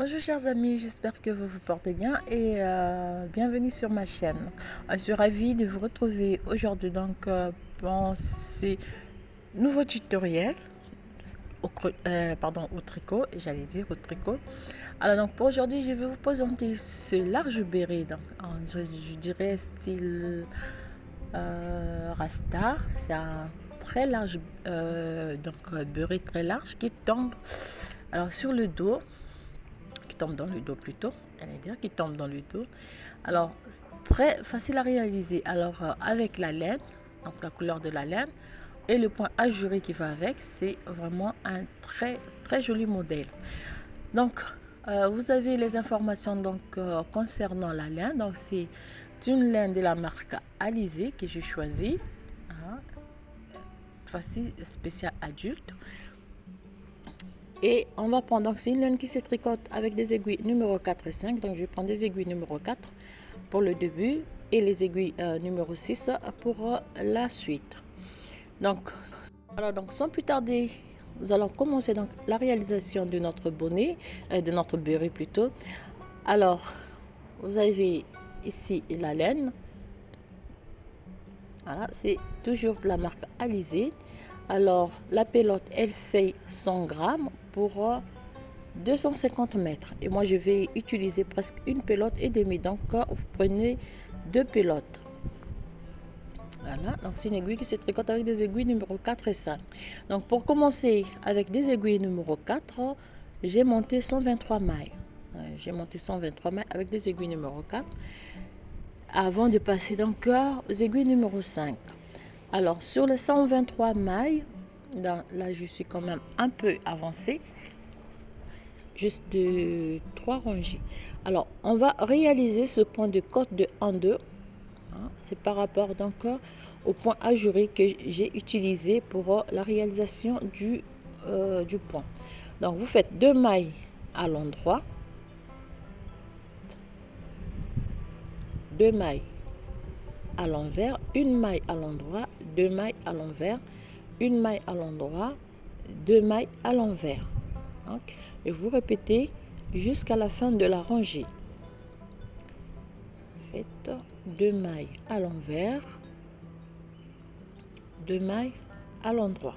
Bonjour chers amis, j'espère que vous vous portez bien et bienvenue sur ma chaîne. Je suis ravie de vous retrouver aujourd'hui pour ces nouveaux tutoriels au tricot, j'allais dire au tricot. Alors donc pour aujourd'hui, je vais vous présenter ce large béret, je dirais style Rasta. C'est un très large béret très large qui tombe alors sur le dos, qui tombe dans le dos plutôt, qui tombe dans le dos. Alors, très facile à réaliser. Alors, avec la laine, donc la couleur de la laine et le point ajouré qui va avec, c'est vraiment un très très joli modèle. Donc, vous avez les informations concernant la laine. Donc, c'est une laine de la marque Alizé que j'ai choisie. Cette fois-ci, spécial adulte. Et on va prendre, donc c'est une laine qui se tricote avec des aiguilles numéro 4 et 5. Donc je vais prendre des aiguilles numéro 4 pour le début et les aiguilles numéro 6 pour la suite. Donc sans plus tarder, nous allons commencer donc la réalisation de notre bonnet, de notre béret plutôt. Alors, vous avez ici la laine. Voilà, c'est toujours de la marque Alizé. Alors, la pelote, elle fait 100 grammes pour 250 mètres. Et moi, je vais utiliser presque une pelote et demie. Donc, vous prenez 2 pelotes. Voilà, donc c'est une aiguille qui se tricote avec des aiguilles numéro 4 et 5. Donc, pour commencer avec des aiguilles numéro 4, j'ai monté 123 mailles. J'ai monté 123 mailles avec des aiguilles numéro 4 avant de passer donc aux aiguilles numéro 5. Alors, sur les 123 mailles, là, je suis quand même un peu avancée, juste de 3 rangées. Alors, on va réaliser ce point de côte de 1-2. C'est par rapport donc au point ajouré que j'ai utilisé pour la réalisation du point. Donc, vous faites 2 mailles à l'endroit, 2 mailles à l'envers, une maille à l'endroit, 2 mailles à l'envers, une maille à l'endroit, 2 mailles à l'envers. Et vous répétez jusqu'à la fin de la rangée. Faites 2 mailles à l'envers, 2 mailles à l'endroit.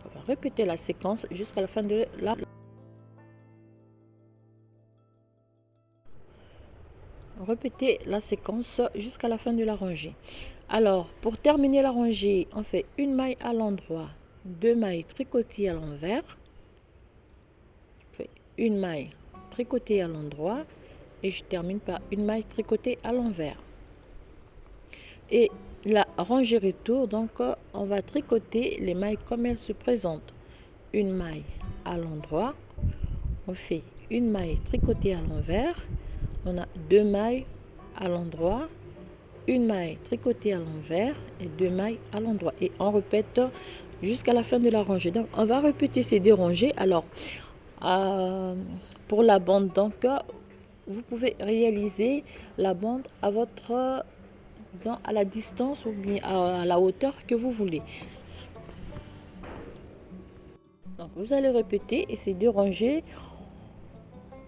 On va répéter la séquence jusqu'à la fin de la Répétez la séquence jusqu'à la fin de la rangée. Alors, pour terminer la rangée, on fait une maille à l'endroit, 2 mailles tricotées à l'envers, une maille tricotée à l'endroit et je termine par une maille tricotée à l'envers. Et la rangée retour, donc on va tricoter les mailles comme elles se présentent. Une maille à l'endroit, on fait une maille tricotée à l'envers, on a 2 mailles à l'endroit, une maille tricotée à l'envers et 2 mailles à l'endroit. Et on répète jusqu'à la fin de la rangée. Donc, on va répéter ces 2 rangées. Alors, pour la bande, donc, vous pouvez réaliser la bande à votre, à la distance ou bien à la hauteur que vous voulez. Donc, vous allez répéter et ces 2 rangées.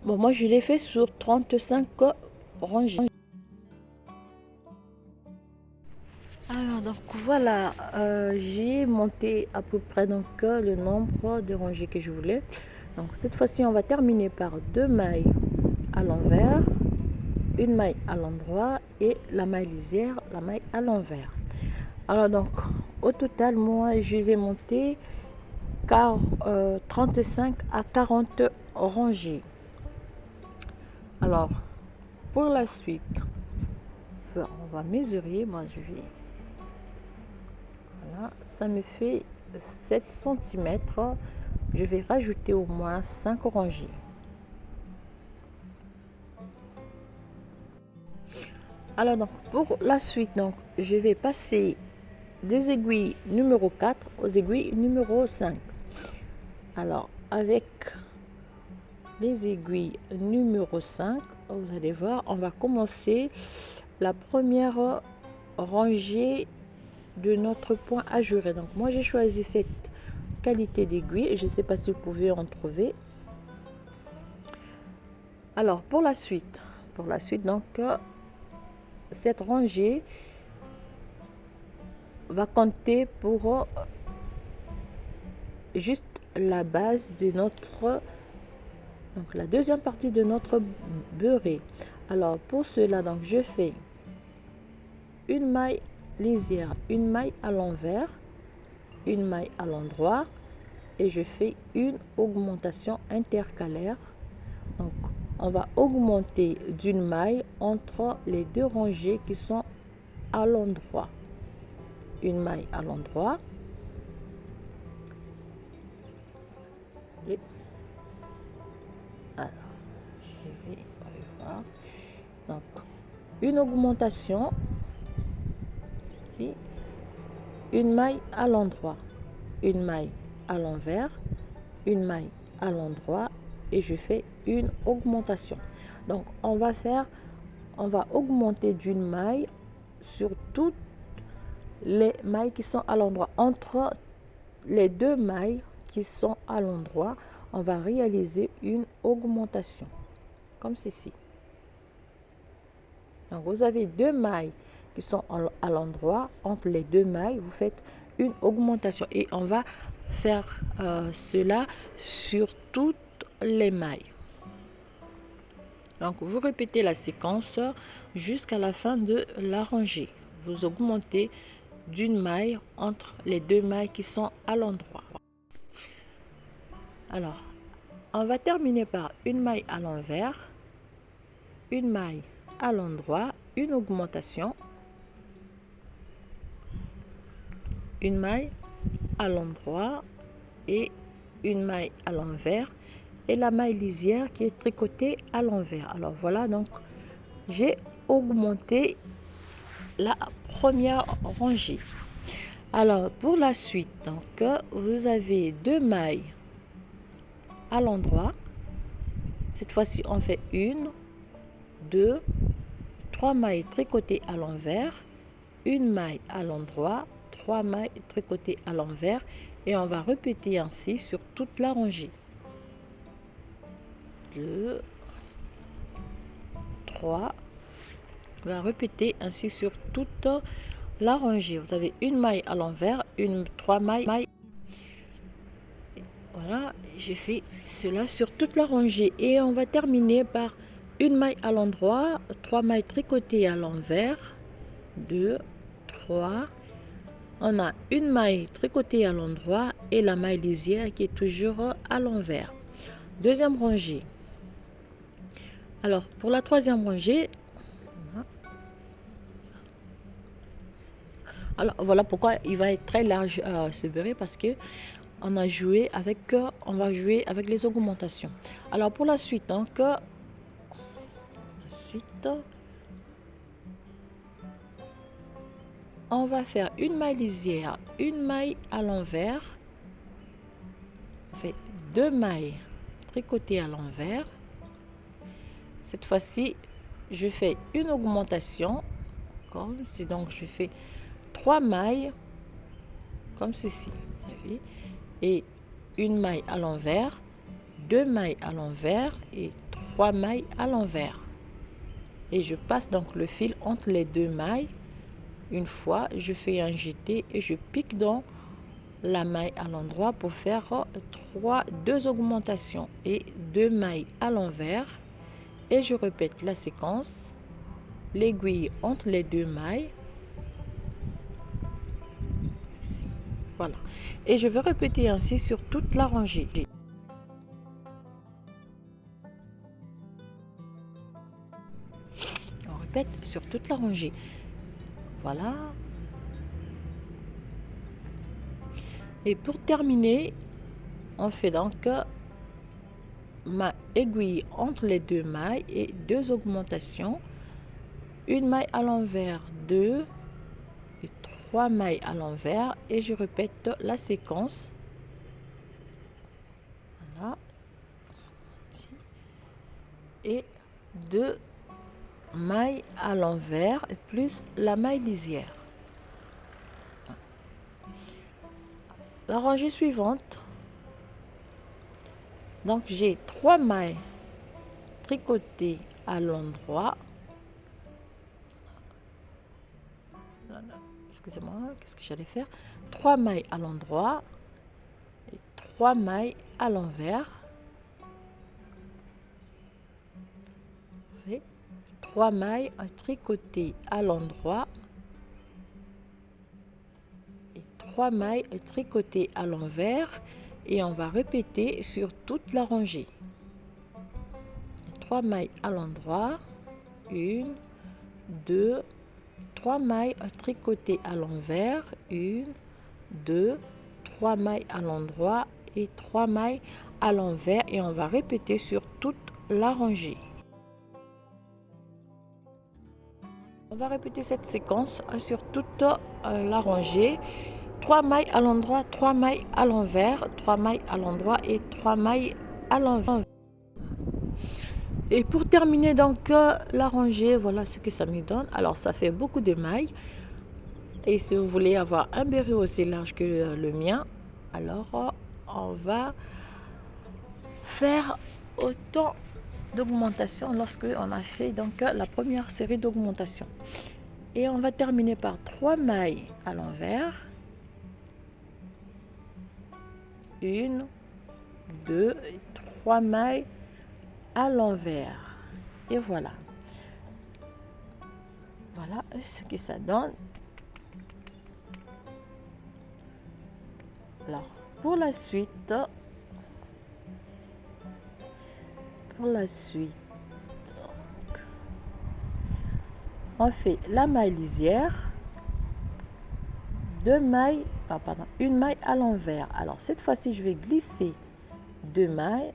Bon, moi, je l'ai fait sur 35 rangées. Alors, donc voilà, j'ai monté à peu près le nombre de rangées que je voulais. Donc, cette fois-ci, on va terminer par 2 mailles à l'envers, une maille à l'endroit et la maille lisière, la maille à l'envers. Alors, donc, au total, moi, je vais monter 35 à 40 rangées. Alors, pour la suite, on va mesurer. Moi, je vais... Voilà, ça me fait 7 cm. Je vais rajouter au moins 5 rangées. Alors, donc, pour la suite, donc, je vais passer des aiguilles numéro 4 aux aiguilles numéro 5. Alors, avec les aiguilles numéro 5, vous allez voir, on va commencer la première rangée de notre point ajouré. Donc, moi, j'ai choisi cette qualité d'aiguille. Je ne sais pas si vous pouvez en trouver. Alors pour la suite donc cette rangée va compter pour juste la base de notre, donc la deuxième partie de notre beurré. Alors pour cela, donc je fais une maille lisière, une maille à l'envers, une maille à l'endroit et je fais une augmentation intercalaire. Donc on va augmenter d'une maille entre les deux rangées qui sont à l'endroit. Une maille à l'endroit et alors je vais revoir. Donc une augmentation ici, une maille à l'endroit, une maille à l'envers, une maille à l'endroit et je fais une augmentation. Donc on va augmenter d'une maille sur toutes les mailles qui sont à l'endroit. Entre les deux mailles qui sont à l'endroit, on va réaliser une augmentation comme ceci. Donc vous avez deux mailles qui sont à l'endroit. Entre les deux mailles, vous faites une augmentation et on va faire cela sur toutes les mailles. Donc vous répétez la séquence jusqu'à la fin de la rangée. Vous augmentez d'une maille entre les deux mailles qui sont à l'endroit. Alors on va terminer par une maille à l'envers, une maille à l'endroit, une augmentation, une maille à l'endroit et une maille à l'envers et la maille lisière qui est tricotée à l'envers. Alors voilà, donc j'ai augmenté la première rangée. Alors pour la suite, donc vous avez deux mailles à l'endroit. Cette fois-ci on fait une, deux, trois mailles tricotées à l'envers, une maille à l'endroit, trois mailles tricotées à l'envers et on va répéter ainsi sur toute la rangée. 2, 3, on va répéter ainsi sur toute la rangée. Vous avez une maille à l'envers, trois mailles. Voilà, j'ai fait cela sur toute la rangée et on va terminer par une maille à l'endroit, trois mailles tricotées à l'envers, 2, 3. On a une maille tricotée à l'endroit et la maille lisière qui est toujours à l'envers. Deuxième rangée. Alors pour la troisième rangée, alors voilà pourquoi il va être très large ce beurré, parce que on va jouer avec les augmentations. Alors pour la suite, donc on va faire une maille lisière, une maille à l'envers, on fait deux mailles tricotées à l'envers. Cette fois-ci je fais une augmentation comme si, donc je fais trois mailles comme ceci, vous savez, et une maille à l'envers, deux mailles à l'envers et trois mailles à l'envers et je passe donc le fil entre les deux mailles. Une fois je fais un jeté et je pique dans la maille à l'endroit pour faire deux augmentations et deux mailles à l'envers et je répète la séquence, l'aiguille entre les deux mailles, voilà, et je vais répéter ainsi sur toute la rangée. On répète sur toute la rangée, voilà. Et pour terminer, on fait donc ma aiguille entre les deux mailles et deux augmentations, une maille à l'envers, deux et trois mailles à l'envers et je répète la séquence. Voilà. Et deux mailles à l'envers plus la maille lisière. La rangée suivante, donc j'ai trois mailles tricoter à l'endroit. Excusez-moi, qu'est-ce que j'allais faire? 3 mailles à l'endroit et 3 mailles à l'envers. 3 mailles à tricoter à l'endroit et 3 mailles à tricoter à l'envers, et on va répéter sur toute la rangée. 3 mailles à l'endroit, 1, 2, 3 mailles à tricoter à l'envers, 1, 2, 3 mailles à l'endroit et 3 mailles à l'envers, et on va répéter sur toute la rangée. On va répéter cette séquence sur toute la rangée. 3 mailles à l'endroit, 3 mailles à l'envers, 3 mailles à l'endroit et 3 mailles à l'envers. Et pour terminer donc la rangée, voilà ce que ça me donne. Alors ça fait beaucoup de mailles. Et si vous voulez avoir un béret aussi large que le mien, alors on va faire autant d'augmentation lorsque on a fait donc la première série d'augmentation. Et on va terminer par 3 mailles à l'envers. 1, 2, 3 mailles à l'envers. Et voilà. Voilà ce que ça donne. Alors, pour la suite, on fait la maille lisière, une maille à l'envers. Alors cette fois-ci, je vais glisser 2 mailles,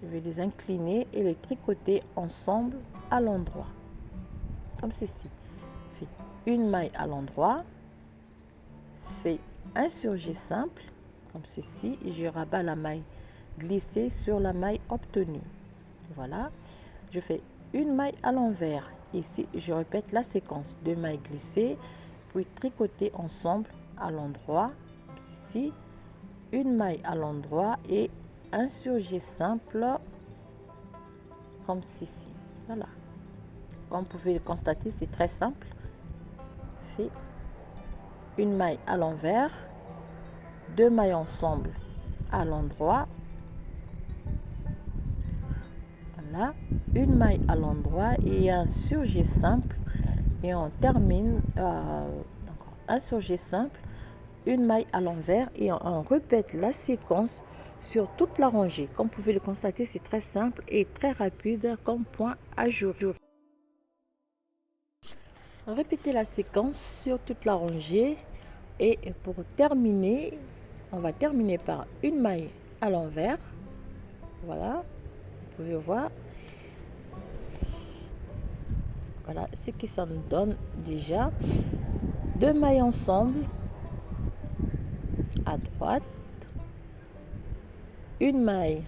je vais les incliner et les tricoter ensemble à l'endroit, comme ceci. Fais une maille à l'endroit, fais un surjet simple, comme ceci, et je rabats la maille glissée sur la maille obtenue. Voilà, je fais une maille à l'envers. Ici, je répète la séquence: 2 mailles glissées, puis tricoter ensemble à l'endroit, comme ceci, une maille à l'endroit et un surjet simple, comme ceci. Voilà, comme vous pouvez le constater, c'est très simple. Fais une maille à l'envers, 2 mailles ensemble à l'endroit, voilà, une maille à l'endroit et un surjet simple, et on termine encore un surjet simple, une maille à l'envers, et on répète la séquence sur toute la rangée. Comme vous pouvez le constater, c'est très simple et très rapide comme point à jour. Répétez la séquence sur toute la rangée, et pour terminer, on va terminer par une maille à l'envers. Voilà, vous pouvez voir. Voilà ce que ça nous donne déjà. 2 mailles ensemble à droite, une maille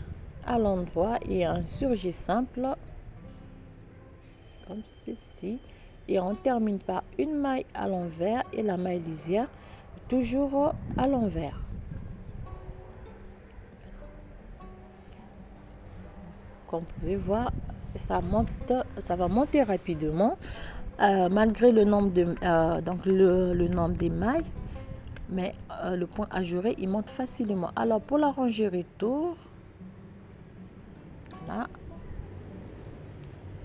à l'endroit et un surjet simple, comme ceci, et on termine par une maille à l'envers et la maille lisière toujours à l'envers. Comme vous pouvez voir, ça va monter rapidement malgré le nombre de le nombre des mailles, mais le point ajouré il monte facilement. Alors pour la rangée retour, voilà,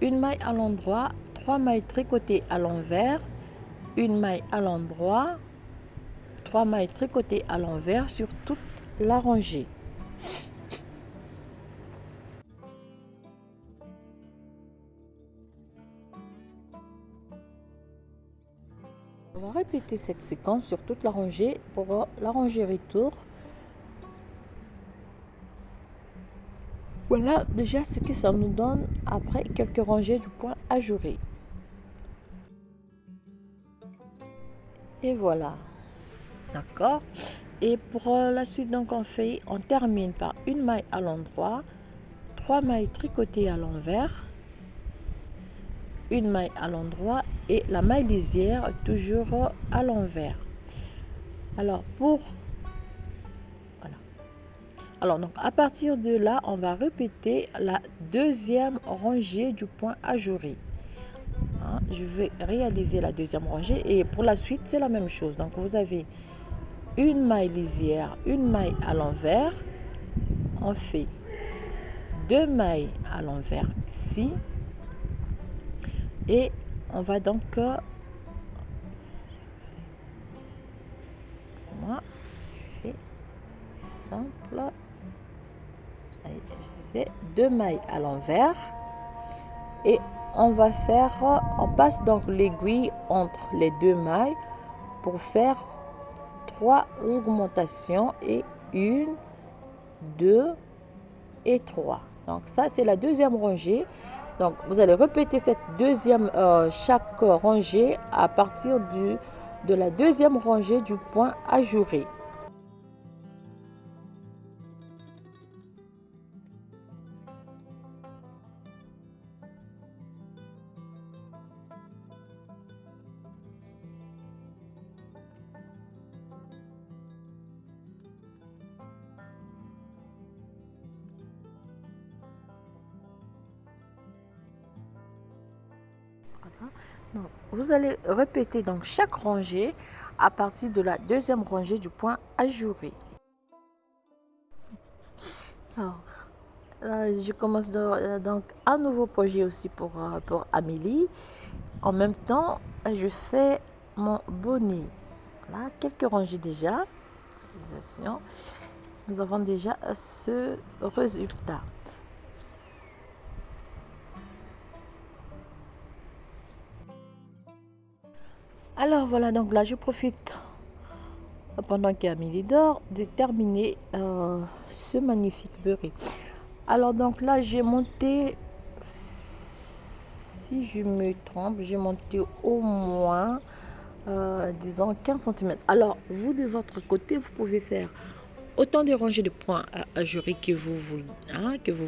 une maille à l'endroit, 3 mailles tricotées à l'envers, une maille à l'endroit, 3 mailles tricotées à l'envers sur toute la rangée. On va répéter cette séquence sur toute la rangée pour la rangée retour. Voilà déjà ce que ça nous donne après quelques rangées du point ajouré. Et voilà, d'accord. Et pour la suite, donc on termine par une maille à l'endroit, 3 mailles tricotées à l'envers, une maille à l'endroit et la maille lisière toujours à l'envers. Alors Alors, donc, à partir de là, on va répéter la deuxième rangée du point ajouré. Hein, je vais réaliser la deuxième rangée et pour la suite, c'est la même chose. Donc, vous avez une maille lisière, une maille à l'envers. On fait 2 mailles à l'envers ici. Et on va donc... Excusez-moi, je fais simple. Je disais 2 mailles à l'envers. Et on va faire... On passe donc l'aiguille entre les 2 mailles pour faire 3 augmentations et 1, 2 et 3. Donc ça, c'est la deuxième rangée. Donc vous allez répéter cette deuxième, chaque rangée à partir de la deuxième rangée du point ajouré. Donc, vous allez répéter donc chaque rangée à partir de la deuxième rangée du point ajouré. Alors, je commence donc un nouveau projet aussi pour Amélie. En même temps, je fais mon bonnet. Voilà, quelques rangées déjà. Nous avons déjà ce résultat. Alors voilà, donc là je profite pendant qu'Amélie dort de terminer ce magnifique beurré. Alors donc là j'ai monté, si je me trompe, j'ai monté au moins disons 15 cm. Alors vous de votre côté, vous pouvez faire autant de rangées de points ajourés que vous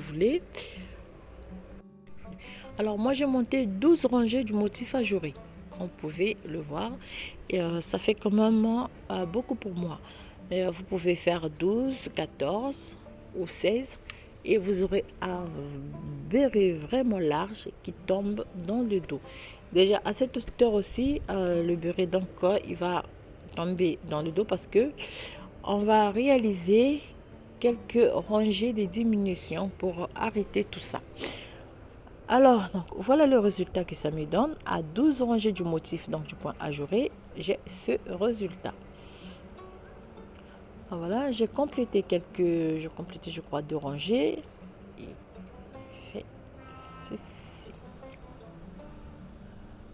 voulez. Alors moi j'ai monté 12 rangées du motif ajouré. Vous pouvez le voir, et ça fait quand même beaucoup pour moi. Vous pouvez faire 12, 14 ou 16 et vous aurez un béret vraiment large qui tombe dans le dos. Déjà à cette hauteur aussi, le béret donc il va tomber dans le dos parce que on va réaliser quelques rangées de diminution pour arrêter tout ça. Alors, donc, voilà le résultat que ça me donne. À 12 rangées du motif, donc du point ajouré, j'ai ce résultat. Alors, voilà, j'ai complété je crois, 2 rangées. Et je fais ceci.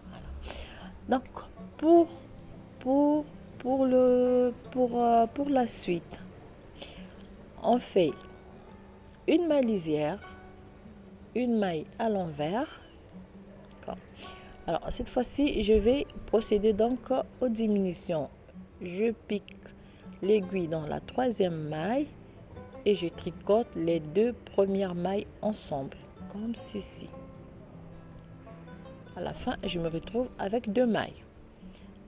Voilà. Donc, pour la suite, on fait une maille lisière, une maille à l'envers. Alors cette fois-ci, je vais procéder donc aux diminutions. Je pique l'aiguille dans la 3e maille et je tricote les 2 premières mailles ensemble, comme ceci. À la fin, je me retrouve avec 2 mailles.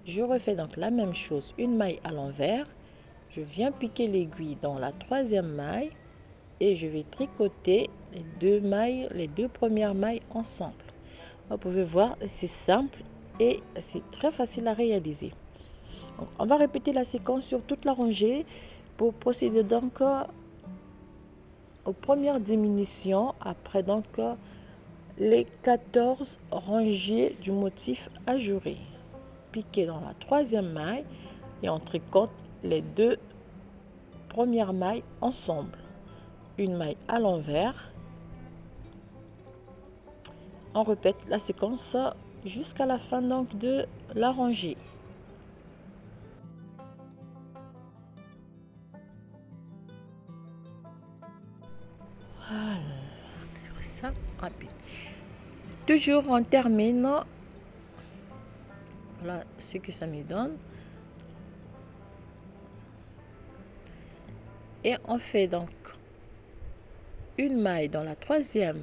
Je refais donc la même chose, une maille à l'envers. Je viens piquer l'aiguille dans la 3e maille et je vais tricoter les 2 mailles, les 2 premières mailles ensemble. Vous pouvez voir, c'est simple et c'est très facile à réaliser. Donc, on va répéter la séquence sur toute la rangée pour procéder donc aux premières diminutions après donc les 14 rangées du motif ajouré. Piquer dans la 3e maille et on tricote les 2 premières mailles ensemble. Une maille à l'envers. On répète la séquence jusqu'à la fin donc de la rangée. Voilà, ça rapide. Toujours on termine. Voilà ce que ça me donne. Et on fait donc une maille dans la 3e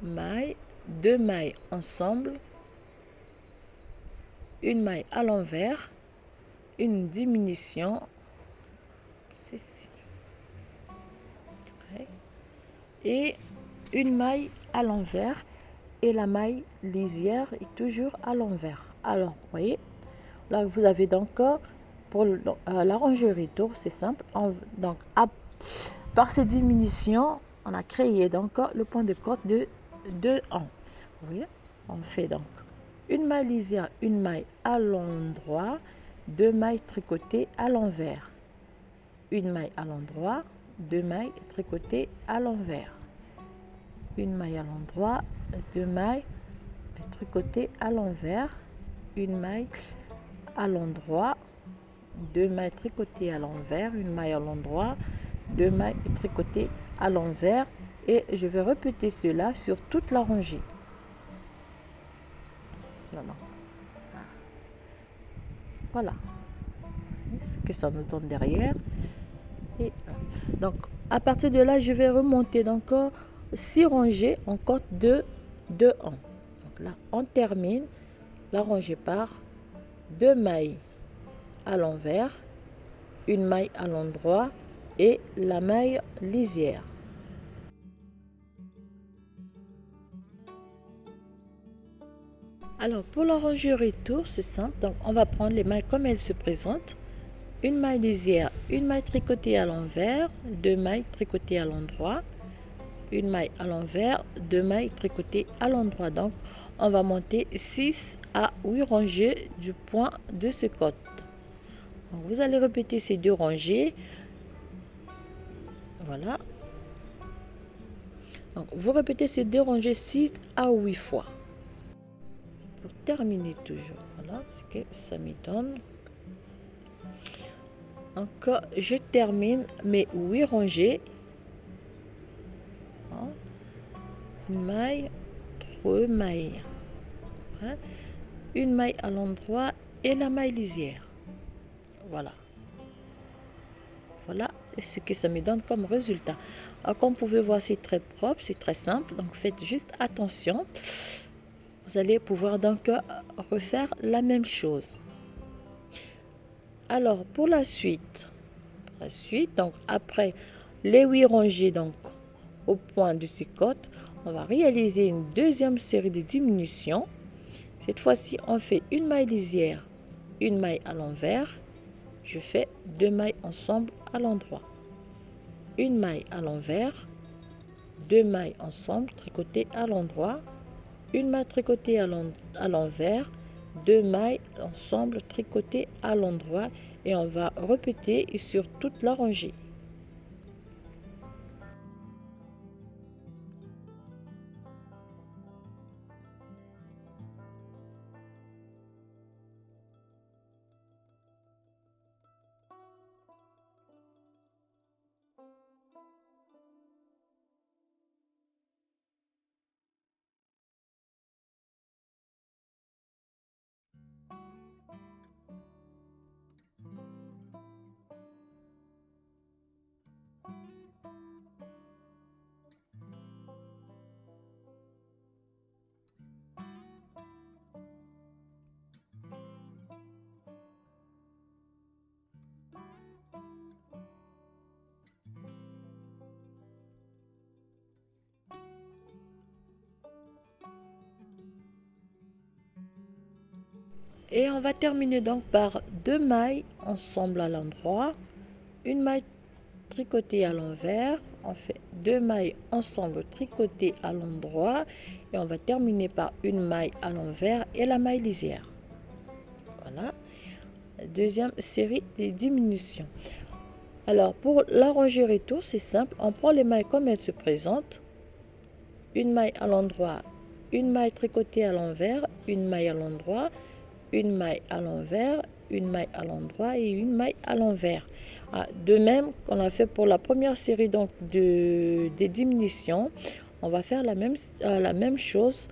maille, 2 mailles ensemble, une maille à l'envers, une diminution, ceci. et une maille à l'envers et la maille lisière est toujours à l'envers. Alors, vous voyez, là vous avez donc pour la rangée retour, c'est simple. Donc, par ces diminutions, on a créé donc le point de côte de 2 ans. Vous voyez, on fait donc une maille lisière, une maille à l'endroit, 2 mailles tricotées à l'envers, une maille à l'endroit, 2 mailles tricotées à l'envers, une maille à l'endroit, 2 mailles tricotées à l'envers, une maille à l'endroit, 2 mailles tricotées à l'envers, une maille à l'endroit, 2 mailles tricotées à l'envers, et je vais répéter cela sur toute la rangée. Voilà ce que ça nous donne derrière. Et donc à partir de là, je vais remonter donc 6 rangées en côte de 2 ans. Donc là, on termine la rangée par 2 mailles à l'envers, une maille à l'endroit et la maille lisière. Alors pour la rangée retour, c'est simple. Donc on va prendre les mailles comme elles se présentent. Une maille lisière, une maille tricotée à l'envers, 2 mailles tricotées à l'endroit, une maille à l'envers, 2 mailles tricotées à l'endroit. Donc on va monter 6 à 8 rangées du point de ce côte. Donc, vous allez répéter ces 2 rangées. Voilà. Donc vous répétez ces 2 rangées 6 à 8 fois. Pour terminer toujours, voilà ce que ça me donne. Donc je termine mes 8 rangées. Une maille, 3 mailles, une maille à l'endroit et la maille lisière. Voilà ce que ça me donne comme résultat. Alors, comme vous pouvez voir, c'est très propre, c'est très simple, donc faites juste attention. Vous allez pouvoir donc refaire la même chose. Alors pour la suite, donc après les 8 rangées donc au point de ce côte, on va réaliser une deuxième série de diminutions. Cette fois-ci, on fait une maille lisière, une maille à l'envers. Je fais 2 mailles ensemble à l'endroit. Une maille à l'envers, 2 mailles ensemble tricotées à l'endroit. Une maille tricotée à l'envers, 2 mailles ensemble tricotées à l'endroit. Et on va répéter sur toute la rangée. Et on va terminer donc par 2 mailles ensemble à l'endroit, une maille tricotée à l'envers, on fait 2 mailles ensemble tricotées à l'endroit et on va terminer par une maille à l'envers et la maille lisière. Voilà, deuxième série de diminutions. Alors pour la rangée retour, c'est simple, on prend les mailles comme elles se présentent, une maille à l'endroit, une maille tricotée à l'envers, une maille à l'endroit, une maille à l'envers, une maille à l'endroit et une maille à l'envers. De même qu'on a fait pour la première série donc des diminutions, on va faire la même chose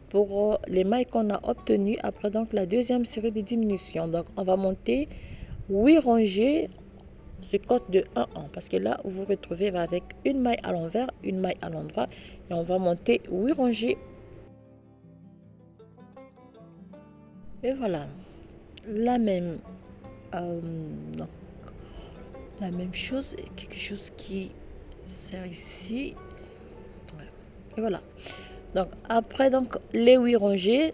pour les mailles qu'on a obtenues après donc la deuxième série de diminutions. Donc on va monter 8 rangées, ce côte de 1 en, parce que là vous vous retrouvez avec une maille à l'envers, une maille à l'endroit et on va monter 8 rangées. Et voilà, la même chose, quelque chose qui sert ici. Et voilà. Donc après donc les 8 rangées,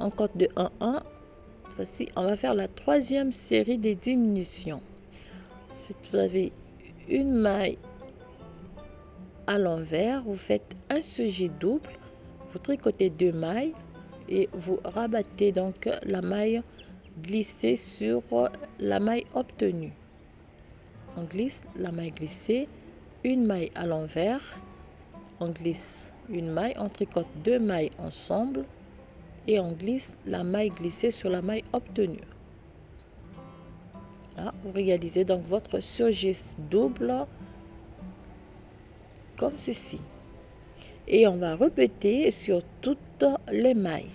on compte de 1 1. Voici, on va faire la troisième série des diminutions. Vous avez une maille à l'envers, vous faites un sujet double, vous tricotez 2 mailles et vous rabattez donc la maille glissée sur la maille obtenue. On glisse la maille glissée, une maille à l'envers, on glisse une maille, on tricote 2 mailles ensemble et on glisse la maille glissée sur la maille obtenue. Là, vous réalisez donc votre surgis double comme ceci. Et on va répéter sur toutes les mailles.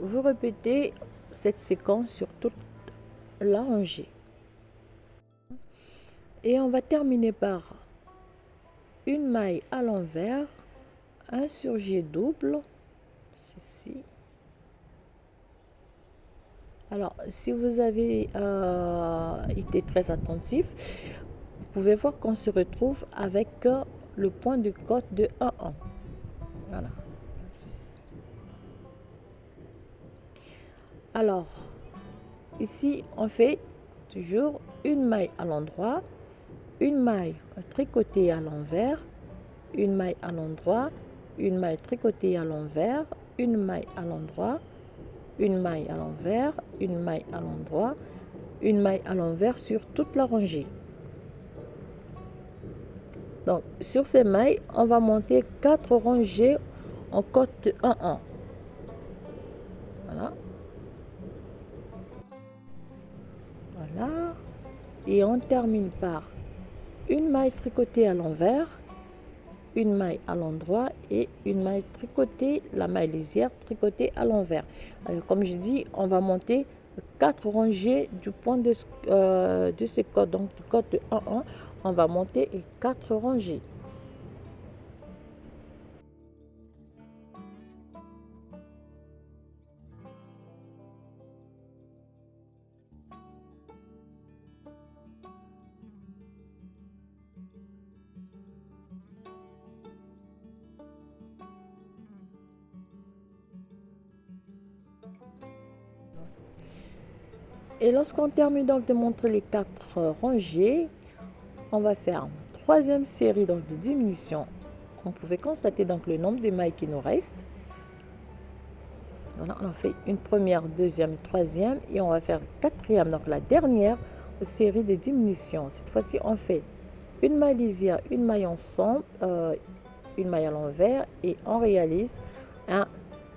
Vous répétez cette séquence sur toute la rangée. Et on va terminer par une maille à l'envers, un surjet double, ceci. Alors, si vous avez été très attentif, vous pouvez voir qu'on se retrouve avec le point de côte de 1 1. Voilà. Alors, ici, on fait toujours une maille à l'endroit, une maille tricotée à l'envers, une maille à l'endroit, une maille tricotée à l'envers, une maille à l'endroit, une maille à l'envers, une maille à l'endroit, une maille à l'envers sur toute la rangée. Donc, sur ces mailles, on va monter 4 rangées en côte 1 1. Voilà. Voilà. Et on termine par une maille tricotée à l'envers, une maille à l'endroit et une maille tricotée, la maille lisière tricotée à l'envers. Alors, comme je dis, on va monter 4 rangées du point de ce code, donc du code de 1 1, on va monter 4 rangées. Et lorsqu'on termine donc de montrer les 4 rangées, on va faire une troisième série donc de diminutions. Vous pouvez constater donc le nombre de mailles qui nous restent. Voilà, on a fait une première, deuxième, troisième et on va faire quatrième, donc la dernière série de diminutions. Cette fois-ci, on fait une maille lisière, une maille ensemble, une maille à l'envers et on réalise un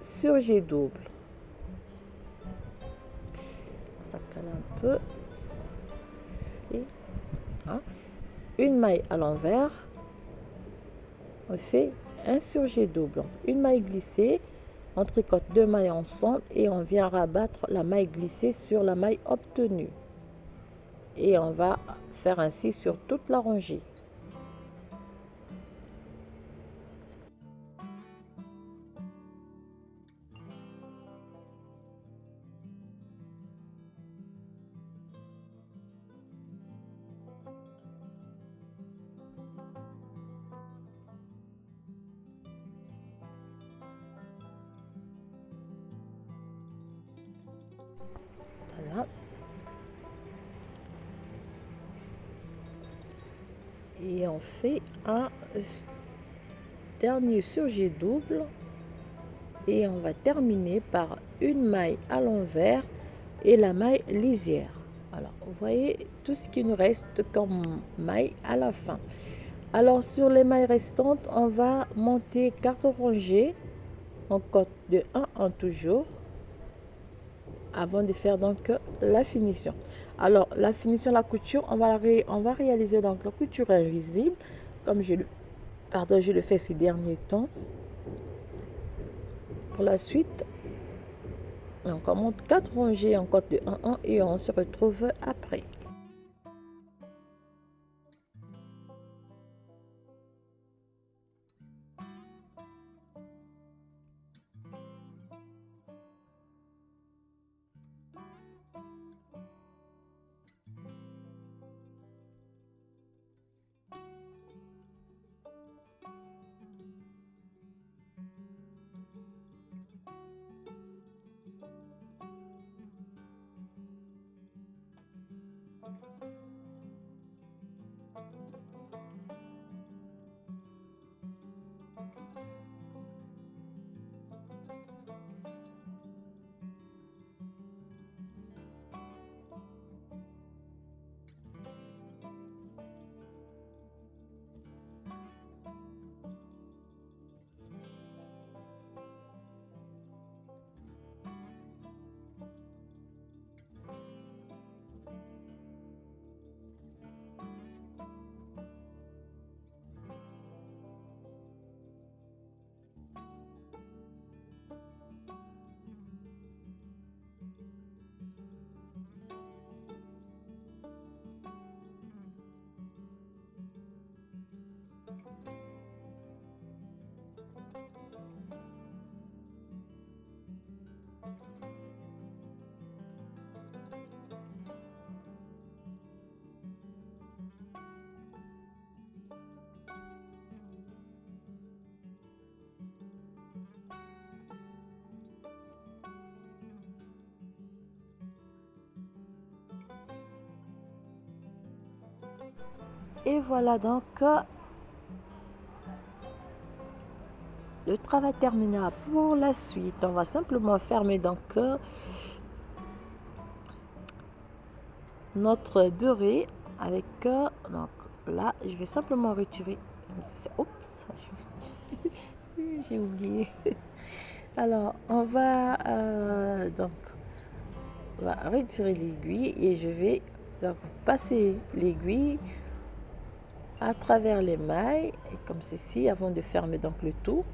surjet double. Ça cale un peu. Et, hein, une maille à l'envers, on fait un surjet double. Une maille glissée, on tricote 2 mailles ensemble et on vient rabattre la maille glissée sur la maille obtenue. Et on va faire ainsi sur toute la rangée. Voilà. Et on fait un dernier surjet double et on va terminer par une maille à l'envers et la maille lisière. Alors, vous voyez tout ce qui nous reste comme maille à la fin. Alors, sur les mailles restantes, on va monter 4 rangées en côte de 1 en toujours. avant de faire donc la finition. Alors la finition, la couture, on va réaliser donc la couture invisible comme je le fais ces derniers temps. Pour la suite, on compte 4 rangées en côte de 1 et on se retrouve après. Et voilà donc le travail terminé. Pour la suite, on va simplement fermer donc notre beurré avec donc là je vais simplement retirer. Oups, j'ai oublié. Alors on va donc on va retirer l'aiguille et je vais donc passer l'aiguille à travers les mailles comme ceci avant de fermer donc le tout.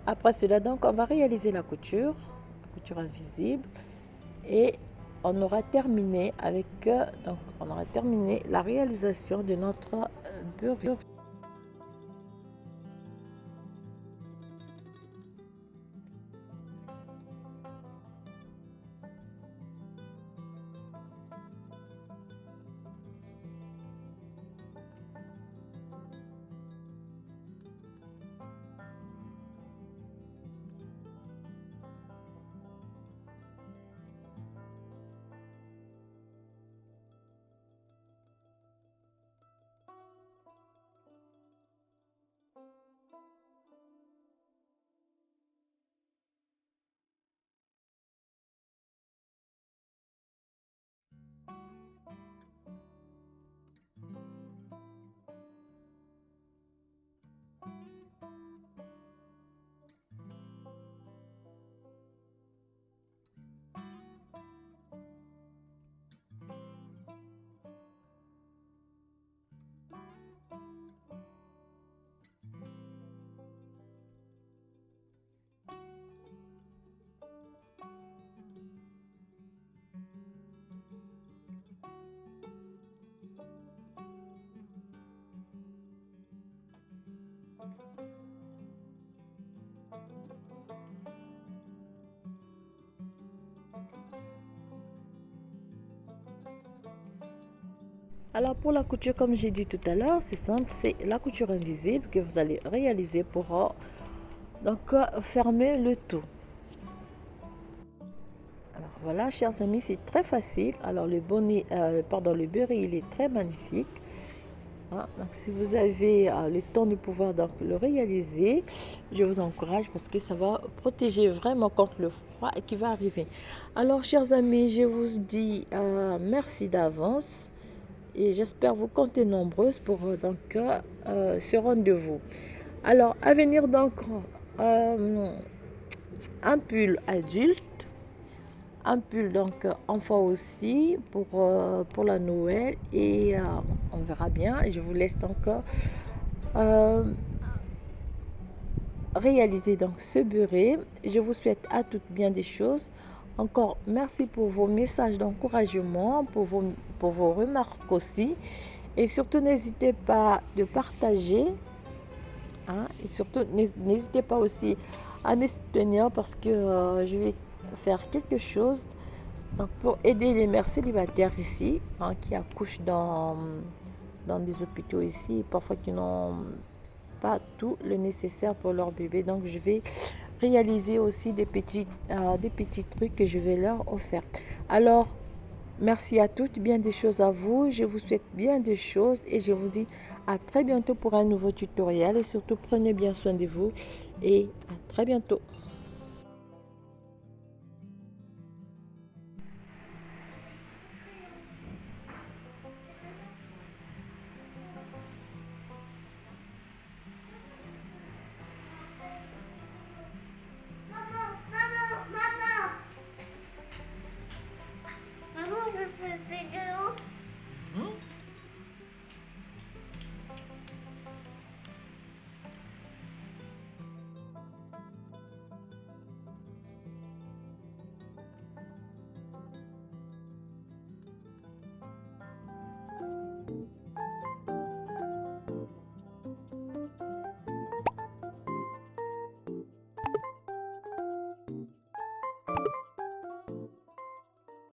Après cela donc on va réaliser la couture invisible et on aura terminé avec donc on aura terminé la réalisation de notre beurre. Alors pour la couture, comme j'ai dit tout à l'heure, c'est simple, c'est la couture invisible que vous allez réaliser pour donc fermer le tout. Alors voilà, chers amis, c'est très facile. Alors le bonnet, le beurre, il est très magnifique. Hein, donc si vous avez le temps de pouvoir donc le réaliser, je vous encourage parce que ça va protéger vraiment contre le froid qui va arriver. Alors chers amis, je vous dis merci d'avance. Et j'espère vous compter nombreuses pour donc ce rendez-vous. Alors, à venir donc un pull adulte, un pull donc enfant aussi pour la Noël et on verra bien. Je vous laisse donc réaliser donc ce beurré. Je vous souhaite à toutes bien des choses. Encore merci pour vos messages d'encouragement, pour vos remarques aussi. Et surtout, n'hésitez pas de partager. Hein, et surtout, n'hésitez pas aussi à me soutenir parce que je vais faire quelque chose donc, pour aider les mères célibataires ici, hein, qui accouchent dans des hôpitaux ici, parfois qui n'ont pas tout le nécessaire pour leur bébé. Donc, je vais réaliser aussi des petits trucs que je vais leur offrir. Alors, merci à toutes, bien des choses à vous. Je vous souhaite bien des choses et je vous dis à très bientôt pour un nouveau tutoriel. Et surtout, prenez bien soin de vous et à très bientôt.